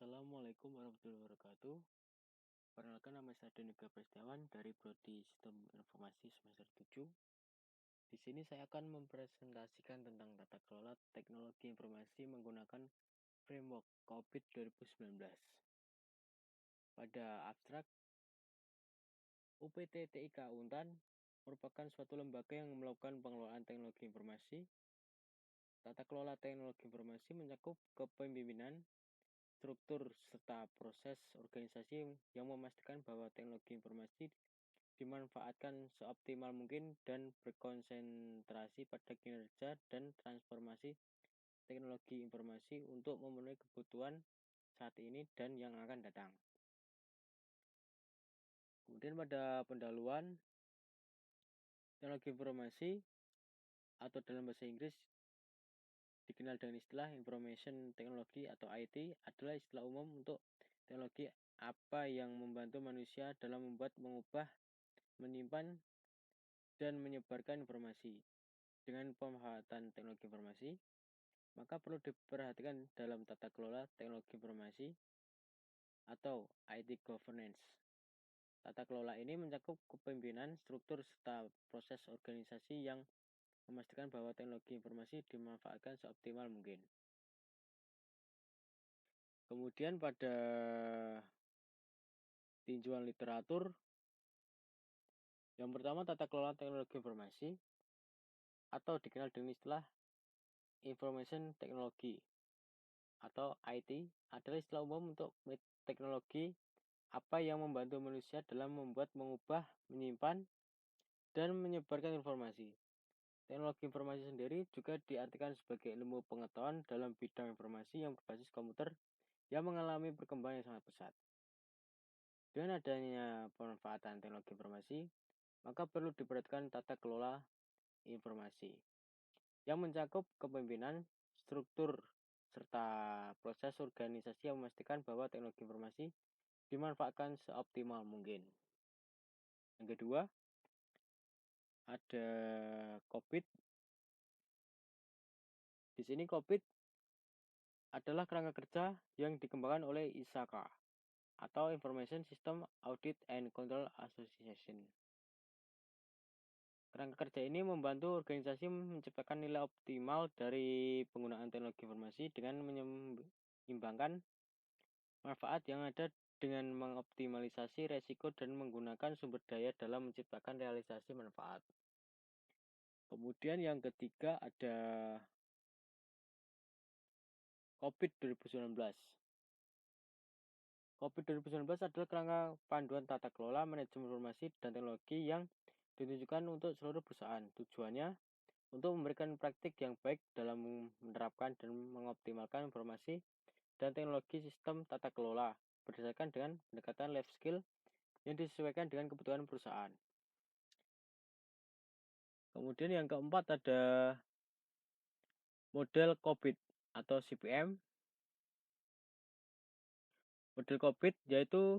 Assalamualaikum warahmatullahi wabarakatuh. Perkenalkan, nama saya Denika Prestiawan dari Prodi Sistem Informasi semester 7. Di sini saya akan mempresentasikan tentang tata kelola teknologi informasi menggunakan framework COVID 2019. Pada abstrak, UPT TIK Untan merupakan suatu lembaga yang melakukan pengelolaan teknologi informasi. Tata kelola teknologi informasi mencakup kepemimpinan, struktur, serta proses organisasi yang memastikan bahwa teknologi informasi dimanfaatkan seoptimal mungkin dan berkonsentrasi pada kinerja dan transformasi teknologi informasi untuk memenuhi kebutuhan saat ini dan yang akan datang. Kemudian pada pendahuluan, teknologi informasi atau dalam bahasa Inggris dikenal dengan istilah Information Technology atau IT adalah istilah umum untuk teknologi apa yang membantu manusia dalam membuat, mengubah, menyimpan, dan menyebarkan informasi. Dengan pemanfaatan teknologi informasi, maka perlu diperhatikan dalam tata kelola teknologi informasi atau IT governance. Tata kelola ini mencakup kepemimpinan, struktur, serta proses organisasi yang memastikan bahwa teknologi informasi dimanfaatkan seoptimal mungkin. Kemudian pada tinjauan literatur, yang pertama tata kelola teknologi informasi atau dikenal dengan istilah Information Technology atau IT adalah istilah umum untuk teknologi apa yang membantu manusia dalam membuat, mengubah, menyimpan, dan menyebarkan informasi. Teknologi informasi sendiri juga diartikan sebagai ilmu pengetahuan dalam bidang informasi yang berbasis komputer yang mengalami perkembangan yang sangat pesat. Dengan adanya pemanfaatan teknologi informasi, maka perlu diperhatikan tata kelola informasi yang mencakup kepemimpinan, struktur, serta proses organisasi yang memastikan bahwa teknologi informasi dimanfaatkan seoptimal mungkin. Yang kedua, ada COVID. Di sini COVID adalah kerangka kerja yang dikembangkan oleh ISAKA atau Information System Audit and Control Association. Kerangka kerja ini membantu organisasi menciptakan nilai optimal dari penggunaan teknologi informasi dengan menyeimbangkan manfaat yang ada dengan mengoptimalisasi resiko dan menggunakan sumber daya dalam menciptakan realisasi manfaat. Kemudian yang ketiga ada COVID 2019. COVID 2019 adalah kerangka panduan tata kelola manajemen informasi dan teknologi yang ditunjukkan untuk seluruh perusahaan. Tujuannya untuk memberikan praktik yang baik dalam menerapkan dan mengoptimalkan informasi dan teknologi sistem tata kelola berdasarkan dengan pendekatan life skill yang disesuaikan dengan kebutuhan perusahaan. Kemudian yang keempat ada model COVID atau CPM. Model COVID yaitu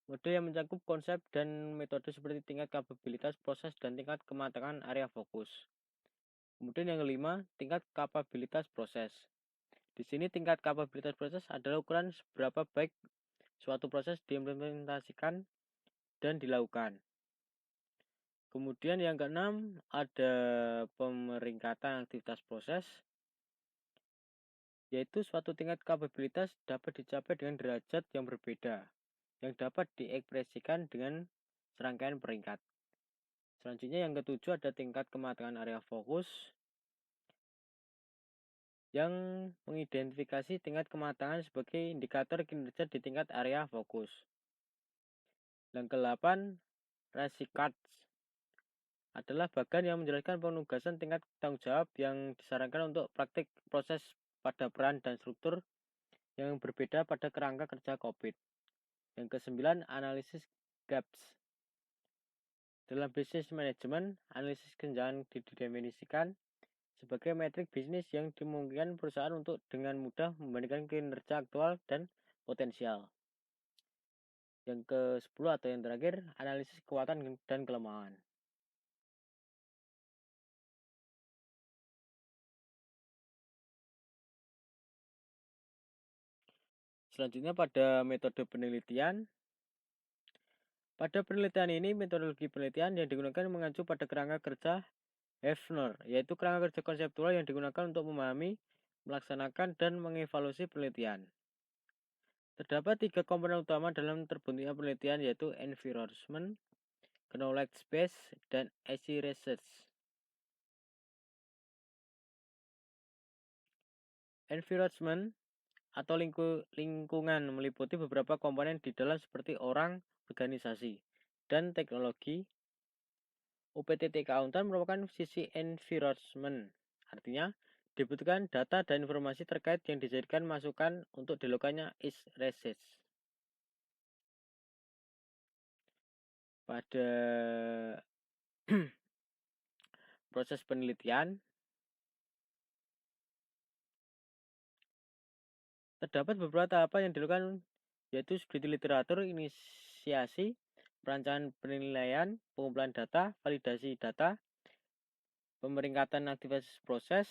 model yang mencakup konsep dan metode seperti tingkat kapabilitas proses dan tingkat kematangan area fokus. Kemudian yang kelima, tingkat kapabilitas proses. Di sini tingkat kapabilitas proses adalah ukuran seberapa baik suatu proses diimplementasikan dan dilakukan. Kemudian yang keenam, ada pemeringkatan aktivitas proses, yaitu suatu tingkat kapabilitas dapat dicapai dengan derajat yang berbeda, yang dapat diekspresikan dengan serangkaian peringkat. Selanjutnya yang ketujuh ada tingkat kematangan area fokus, yang mengidentifikasi tingkat kematangan sebagai indikator kinerja di tingkat area fokus. Yang ke-8, Research adalah bagian yang menjelaskan penugasan tingkat tanggung jawab yang disarankan untuk praktik proses pada peran dan struktur yang berbeda pada kerangka kerja COVID. Yang ke-9, analisis gaps. Dalam bisnis manajemen, analisis kesenjangan didefinisikan sebagai metrik bisnis yang dimungkinkan perusahaan untuk dengan mudah membandingkan kinerja aktual dan potensial. Yang ke-10 atau yang terakhir, analisis kekuatan dan kelemahan. Selanjutnya pada metode penelitian. Pada penelitian ini, metodologi penelitian yang digunakan mengacu pada kerangka kerja Hefner, yaitu kerangka kerja konseptual yang digunakan untuk memahami, melaksanakan, dan mengevaluasi penelitian. Terdapat 3 komponen utama dalam terbentuknya penelitian, yaitu environment, knowledge base, dan AC research. Environment atau lingkungan meliputi beberapa komponen di dalam seperti orang, organisasi, dan teknologi. UPTT Accountant merupakan sisi environment. Artinya, dibutuhkan data dan informasi terkait yang dijadikan masukan untuk dilakukannya is research. Pada proses penelitian, terdapat beberapa tahapan yang dilakukan, yaitu studi literatur, inisiasi, perancangan penilaian, pengumpulan data, validasi data, pemeringkatan aktivitas proses,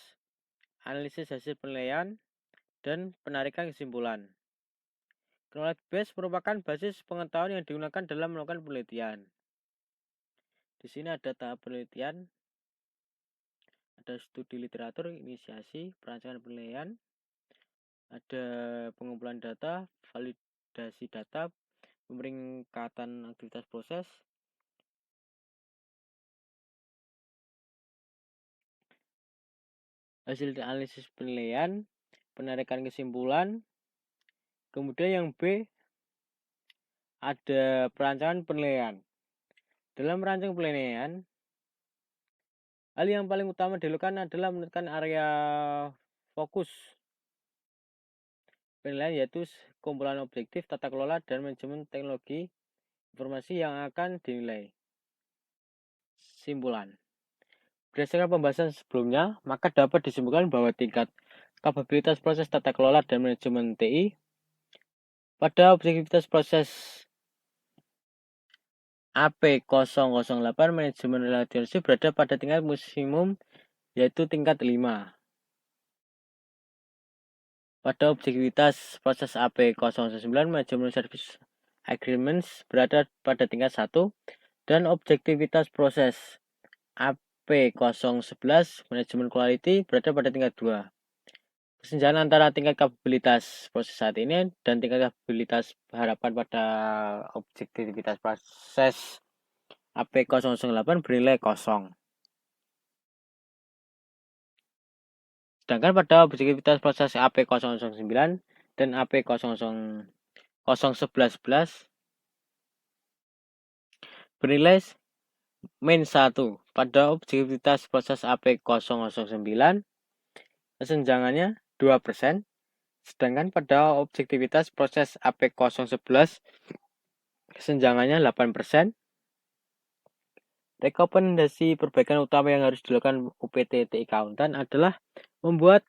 analisis hasil penilaian, dan penarikan kesimpulan. Knowledge base merupakan basis pengetahuan yang digunakan dalam melakukan penelitian. Di sini ada tahap penelitian, ada studi literatur, inisiasi, perancangan penilaian, ada pengumpulan data, validasi data, pemeringkatan aktivitas proses, hasil analisis penilaian, penarikan kesimpulan. Kemudian yang B ada perancangan penilaian. Dalam merancang penilaian, hal yang paling utama dilakukan adalah menentukan area fokus penilaian, yaitu kumpulan objektif, tata kelola, dan manajemen teknologi informasi yang akan dinilai. Simpulan. Berdasarkan pembahasan sebelumnya, maka dapat disimpulkan bahwa tingkat kapabilitas proses tata kelola dan manajemen TI pada objektivitas proses AP008 manajemen relationship berada pada tingkat maksimum, yaitu tingkat 5. Pada objektivitas proses AP009 manajemen service agreements berada pada tingkat 1, dan objektivitas proses AP011 manajemen quality berada pada tingkat 2. Kesenjangan antara tingkat kapabilitas proses saat ini dan tingkat kapabilitas harapan pada objektivitas proses AP008 bernilai 0. Sedangkan pada objektivitas proses AP009 dan AP011 bernilai -1. Pada objektivitas proses AP009 kesenjangannya 2%, sedangkan pada objektivitas proses AP011 kesenjangannya 8%. Rekomendasi perbaikan utama yang harus dilakukan UPTT Accountant adalah membuat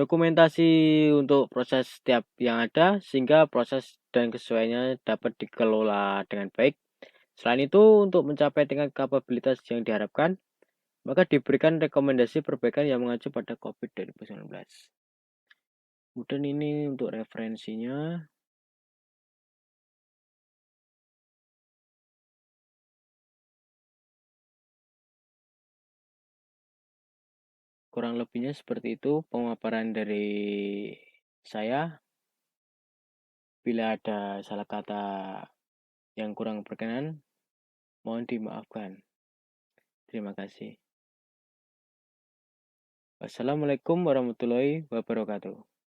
dokumentasi untuk proses setiap yang ada sehingga proses dan kesesuaiannya dapat dikelola dengan baik. Selain itu, untuk mencapai tingkat kapabilitas yang diharapkan, maka diberikan rekomendasi perbaikan yang mengacu pada COVID-19. Kemudian ini untuk referensinya. Kurang lebihnya seperti itu pemaparan dari saya. Bila ada salah kata yang kurang berkenan, mohon dimaafkan. Terima kasih. Wassalamualaikum warahmatullahi wabarakatuh.